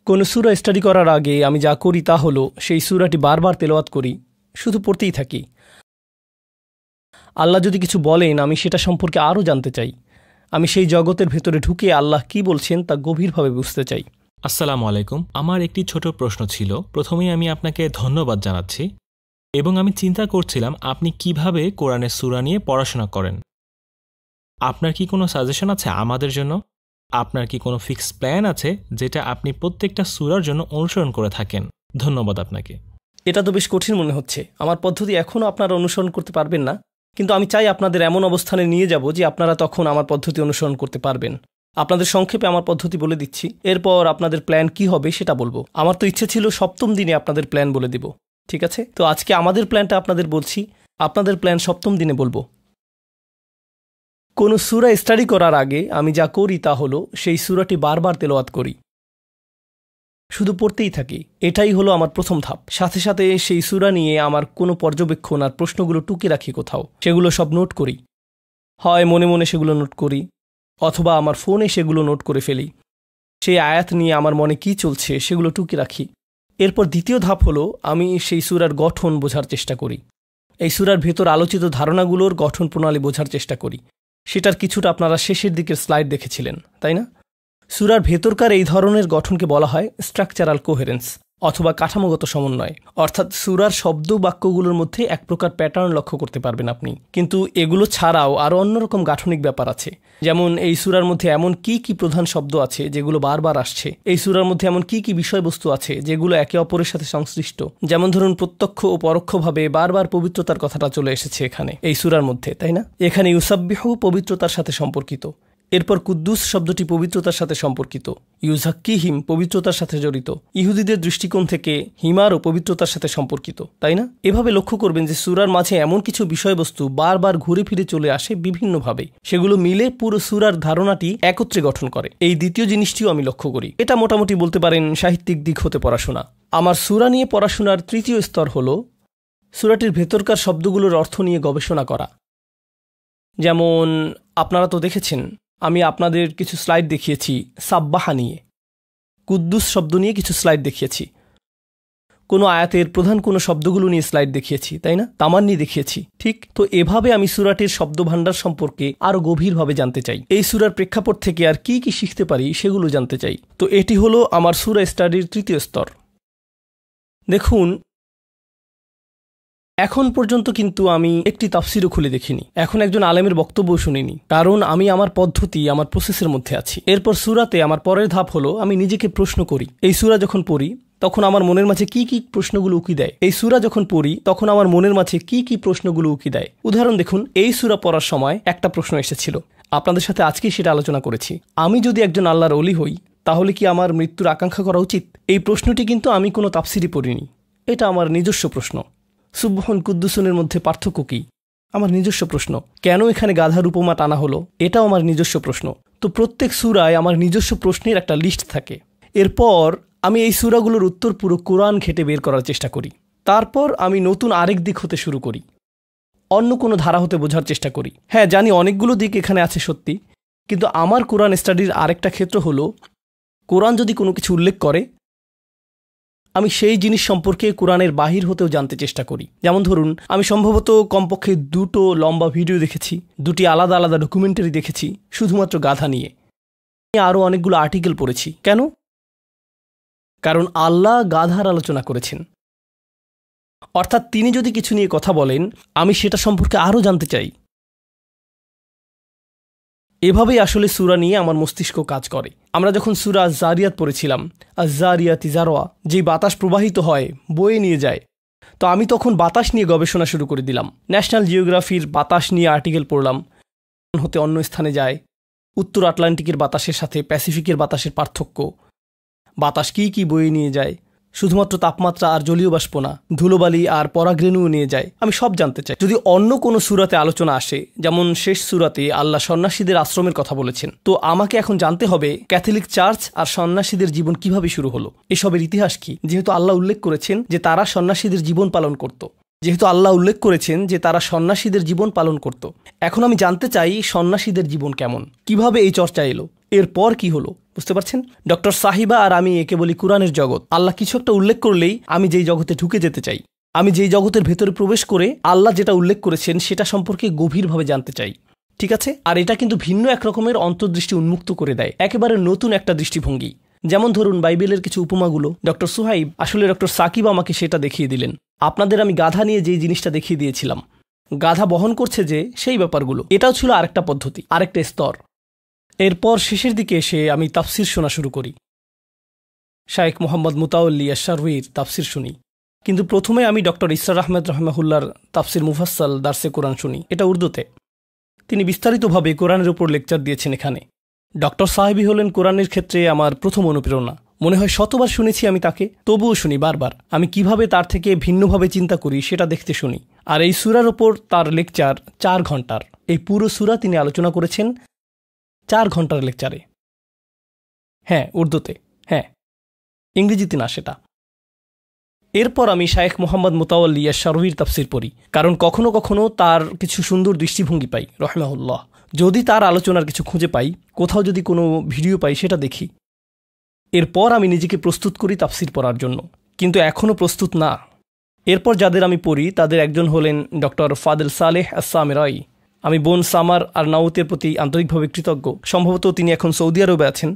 কোনো সূরা স্টাডি করার আগে আমি যা করি তা হলো সেই সূরাটি বারবার তেলাওয়াত করি, শুধু পড়তেই থাকি। আল্লাহ যদি কিছু বলেন আমি সেটা সম্পর্কে আরও জানতে চাই। আমি সেই জগতের ভেতরে ঢুকে আল্লাহ কি বলছেন তা গভীরভাবে বুঝতে চাই। আসসালামু আলাইকুম। আমার একটি ছোট প্রশ্ন ছিল। প্রথমেই আমি আপনাকে ধন্যবাদ জানাচ্ছি এবং আমি চিন্তা করছিলাম আপনি কিভাবে কোরআনের সূরা নিয়ে পড়াশোনা করেন। আপনার কি কোনো সাজেশন আছে আমাদের জন্য? আপনার কি কোনো ফিক্সড প্ল্যান আছে যেটা আপনি প্রত্যেকটা সূরার জন্য অনুসরণ করে থাকেন? ধন্যবাদ আপনাকে। এটা তো বেশ কঠিন মনে হচ্ছে। আমার পদ্ধতি এখনও আপনারা অনুসরণ করতে পারবেন না, কিন্তু আমি চাই আপনাদের এমন অবস্থানে নিয়ে যাব যে আপনারা তখন আমার পদ্ধতি অনুসরণ করতে পারবেন। আপনাদের সংক্ষেপে আমার পদ্ধতি বলে দিচ্ছি, এরপর আপনাদের প্ল্যান কি হবে সেটা বলবো। আমার তো ইচ্ছে ছিল সপ্তম দিনে আপনাদের প্ল্যান বলে দিব, ঠিক আছে? তো আজকে আমাদের প্ল্যানটা আপনাদের বলছি, আপনাদের প্ল্যান সপ্তম দিনে বলবো। কোনো সূরা স্টাডি করার আগে আমি যা করি তা হলো সেই সূরাটি বারবার তেলাওয়াত করি, শুধু পড়তেই থাকি। এটাই হলো আমার প্রথম ধাপ। সাথে সাথে সেই সূরা নিয়ে আমার কোনো পর্যবেক্ষণ আর প্রশ্নগুলো টুকে রাখি কোথাও, সেগুলো সব নোট করি। হয় মনে মনে সেগুলো নোট করি, অথবা আমার ফোনে সেগুলো নোট করে ফেলি। সেই আয়াত নিয়ে আমার মনে কি চলছে সেগুলো টুকে রাখি। এরপর দ্বিতীয় ধাপ হলো আমি সেই সূরার গঠন বোঝার চেষ্টা করি। এই সূরার ভেতর আলোচিত ধারণাগুলোর গঠন প্রণালী বোঝার চেষ্টা করি। সেটার কিছুটা আপনারা শেষের দিকের স্লাইড দেখেছিলেন, তাই না? সূরার ভেতরকার এই ধরনের গঠনকে বলা হয় স্ট্রাকচারাল কোহেরেন্স অথবা কাঠামোগত সমন্বয়। অর্থাৎ সূরার শব্দ বাক্যগুলোর মধ্যে এক প্রকার প্যাটার্ন লক্ষ্য করতে পারবেন আপনি, কিন্তু এগুলো ছাড়াও আরও অন্যরকম গাঠনিক ব্যাপার আছে। যেমন এই সূরার মধ্যে এমন কি কি প্রধান শব্দ আছে যেগুলো বারবার আসছে, এই সূরার মধ্যে এমন কি কি বিষয়বস্তু আছে যেগুলো একে অপরের সাথে সংশ্লিষ্ট। যেমন ধরুন প্রত্যক্ষ ও পরোক্ষভাবে বারবার পবিত্রতার কথাটা চলে এসেছে এখানে এই সূরার মধ্যে, তাই না? এখানে ইউসাব্বিহু পবিত্রতার সাথে সম্পর্কিত। এরপর কুদ্দুস শব্দটি পবিত্রতার সাথে সম্পর্কিত। ইউজাক্কিহিম পবিত্রতার সাথে জড়িত। ইহুদিদের দৃষ্টিকোণ থেকে হিমারও পবিত্রতার সাথে সম্পর্কিত, তাই না? এভাবে লক্ষ্য করবেন যে সূরার মাঝে এমন কিছু বিষয়বস্তু বারবার ঘুরে ফিরে চলে আসে বিভিন্নভাবে, সেগুলো মিলে পুরো সূরার ধারণাটি একত্রে গঠন করে। এই দ্বিতীয় জিনিসটিও আমি লক্ষ্য করি। এটা মোটামুটি বলতে পারেন সাহিত্যিক দিক হতে পড়াশোনা। আমার সূরা নিয়ে পড়াশোনার তৃতীয় স্তর হলো সূরাটির ভেতরকার শব্দগুলোর অর্থ নিয়ে গবেষণা করা। যেমন আপনারা তো দেখেছেন আমি আপনাদের কিছু স্লাইড দেখিয়েছি সাব্বাহা নিয়ে, কুদ্দুস শব্দ নিয়ে কিছু স্লাইড দেখিয়েছি, কোনো আয়াতের প্রধান কোনো শব্দগুলো নিয়ে স্লাইড দেখিয়েছি, তাই না? তামান্নি দেখিয়েছি, ঠিক? তো এভাবে আমি সূরাটির শব্দভাণ্ডার সম্পর্কে আরও গভীরভাবে জানতে চাই। এই সূরার প্রেক্ষাপট থেকে আর কি কি শিখতে পারি সেগুলো জানতে চাই। তো এটি হলো আমার সূরা স্টাডির তৃতীয় স্তর। দেখুন, এখন পর্যন্ত কিন্তু আমি একটি তাফসিরও খুলে দেখিনি, এখন একজন আলেমের বক্তব্য শুনিনি, কারণ আমি আমার পদ্ধতি, আমার প্রসেসের মধ্যে আছি। এরপর সূরাতে আমার পরের ধাপ হলো আমি নিজেকে প্রশ্ন করি। এই সূরা যখন পড়ি তখন আমার মনের মাঝে কি কি প্রশ্নগুলো উকি দেয়। এই সূরা যখন পড়ি তখন আমার মনের মাঝে কি কি প্রশ্নগুলো উকি দেয়। উদাহরণ দেখুন, এই সূরা পড়ার সময় একটা প্রশ্ন এসেছিল, আপনাদের সাথে আজকেই সেটা আলোচনা করেছি। আমি যদি একজন আল্লাহর ওলি হই তাহলে কি আমার মৃত্যুর আকাঙ্ক্ষা করা উচিত? এই প্রশ্নটি কিন্তু আমি কোনো তাফসিরই পড়িনি, এটা আমার নিজস্ব প্রশ্ন। সুবহান কুদ্দুসনের মধ্যে পার্থক্য কি? আমার নিজস্ব প্রশ্ন। কেন এখানে গাধার উপমা টানা হলো? এটাও আমার নিজস্ব প্রশ্ন। তো প্রত্যেক সূরায় আমার নিজস্ব প্রশ্নের একটা লিস্ট থাকে। এরপর আমি এই সূরাগুলোর উত্তর পুরো কোরআন ঘেঁটে বের করার চেষ্টা করি। তারপর আমি নতুন আরেক দিক হতে শুরু করি, অন্য কোনো ধারা হতে বোঝার চেষ্টা করি। হ্যাঁ, জানি অনেকগুলো দিক এখানে আছে সত্যি, কিন্তু আমার কোরআন স্টাডির আরেকটা ক্ষেত্র হলো কোরআন যদি কোনো কিছু উল্লেখ করে আমি সেই জিনিস সম্পর্কে কোরআনের বাহির হতেও জানতে চেষ্টা করি। যেমন ধরুন, আমি সম্ভবত কমপক্ষে 2টো লম্বা ভিডিও দেখেছি, 2টি আলাদা আলাদা ডকুমেন্টারি দেখেছি শুধুমাত্র গাধা নিয়ে। আরও অনেকগুলো আর্টিকেল পড়েছি। কেন? কারণ আল্লাহ গাধার আলোচনা করেছেন, অর্থাৎ তিনি যদি কিছু নিয়ে কথা বলেন আমি সেটা সম্পর্কে আরও জানতে চাই। এভাবেই আসলে সূরা নিয়ে আমার মস্তিষ্ক কাজ করে। আমরা যখন সূরা আয-যারিয়াত পড়েছিলাম, আয-যারিয়াতি যারওয়া, যেই বাতাস প্রবাহিত হয় বয়ে নিয়ে যায়, তো আমি তখন বাতাস নিয়ে গবেষণা শুরু করে দিলাম। ন্যাশনাল জিওগ্রাফির বাতাস নিয়ে আর্টিকেল পড়লাম, হতে অন্য স্থানে যায়, উত্তর আটলান্টিকের বাতাসের সাথে প্যাসিফিকের বাতাসের পার্থক্য, বাতাস কী কী বয়ে নিয়ে যায়, শুধুমাত্র তাপমাত্রা আর জলীয় বাষ্প না, ধুলোবালি আর পরাগরেণুও নিয়ে যায়, আমি সব জানতে চাই। যদি অন্য কোনো সূরাতে আলোচনা আসে, যেমন শেষ সূরাতে আল্লাহ সন্ন্যাসীদের আশ্রমের কথা বলেছেন, তো আমাকে এখন জানতে হবে ক্যাথলিক চার্চ আর সন্ন্যাসীদের জীবন কিভাবে শুরু হলো, এসবের ইতিহাস কি। যেহেতু আল্লাহ উল্লেখ করেছেন যে তারা সন্ন্যাসীদের জীবন পালন করত, এখন আমি জানতে চাই সন্ন্যাসীদের জীবন কেমন, কিভাবে এই চর্চা এলো, এরপর কি হলো। বুঝতে পারছেন? ডক্টর সাহিবা আর আমি একে বলি কোরআনের জগৎ। আল্লাহ কিছু একটা উল্লেখ করলেই আমি যেই জগতে ঢুকে যেতে চাই, আমি যেই জগতের ভেতরে প্রবেশ করে আল্লাহ যেটা উল্লেখ করেছেন সেটা সম্পর্কে গভীরভাবে জানতে চাই। ঠিক আছে? আর এটা কিন্তু ভিন্ন এক রকমের অন্তর্দৃষ্টি উন্মুক্ত করে দেয়, একেবারে নতুন একটা দৃষ্টিভঙ্গি। যেমন ধরুন বাইবেলের কিছু উপমাগুলো ডক্টর সুহাইব, আসলে ডক্টর সাকিব আমাকে সেটা দেখিয়ে দিলেন। আপনাদের আমি গাধা নিয়ে যেই জিনিসটা দেখিয়ে দিয়েছিলাম, গাধা বহন করছে যে সেই ব্যাপারগুলো, এটাও ছিল আরেকটা পদ্ধতি, আরেকটা স্তর। এরপর শেষের দিকে এসে আমি তাফসির শোনা শুরু করি। শায়েখ মোহাম্মদ মুতাওয়াল্লি আশ-শারওয়ির তাফসির শুনি। কিন্তু প্রথমে আমি ডক্টর ইসরার আহমেদ রহমাহুল্লার তাফসির মুফাসসাল দার্সে কোরআন শুনি, এটা উর্দুতে। তিনি বিস্তারিতভাবে কোরআনের উপর লেকচার দিয়েছেন এখানে। ডক্টর সাহেবী হলেন কোরআনের ক্ষেত্রে আমার প্রথম অনুপ্রেরণা। মনে হয় শতবার শুনেছি আমি তাকে, তবুও শুনি বারবার। আমি কিভাবে তার থেকে ভিন্নভাবে চিন্তা করি সেটা দেখতে শুনি। আর এই সূরার ওপর তার লেকচার 4 ঘন্টার। এই পুরো সূরা তিনি আলোচনা করেছেন 4 ঘন্টার লেকচারে। হ্যাঁ, উর্দুতে, হ্যাঁ, ইংরেজিতে না সেটা। এরপর আমি শায়েখ মোহাম্মদ মুতাওয়াল্লি আশ-শারওয়ির তাফসির পড়ি, কারণ কখনো কখনো তার কিছু সুন্দর দৃষ্টিভঙ্গি পাই রহমাহুল্লাহ। যদি তার আলোচনার কিছু খুঁজে পাই, কোথাও যদি কোনো ভিডিও পাই, সেটা দেখি। এরপর আমি নিজেকে প্রস্তুত করি তাফসির পড়ার জন্য, কিন্তু এখনও প্রস্তুত না। এরপর যাদের আমি পড়ি তাদের একজন হলেন ডক্টর ফাদেল সালেহ আস-সামিরাই। আমি বোন সামার আর নাউতের প্রতি আন্তরিকভাবে কৃতজ্ঞ। সম্ভবত তিনি এখন সৌদি আরবে আছেন।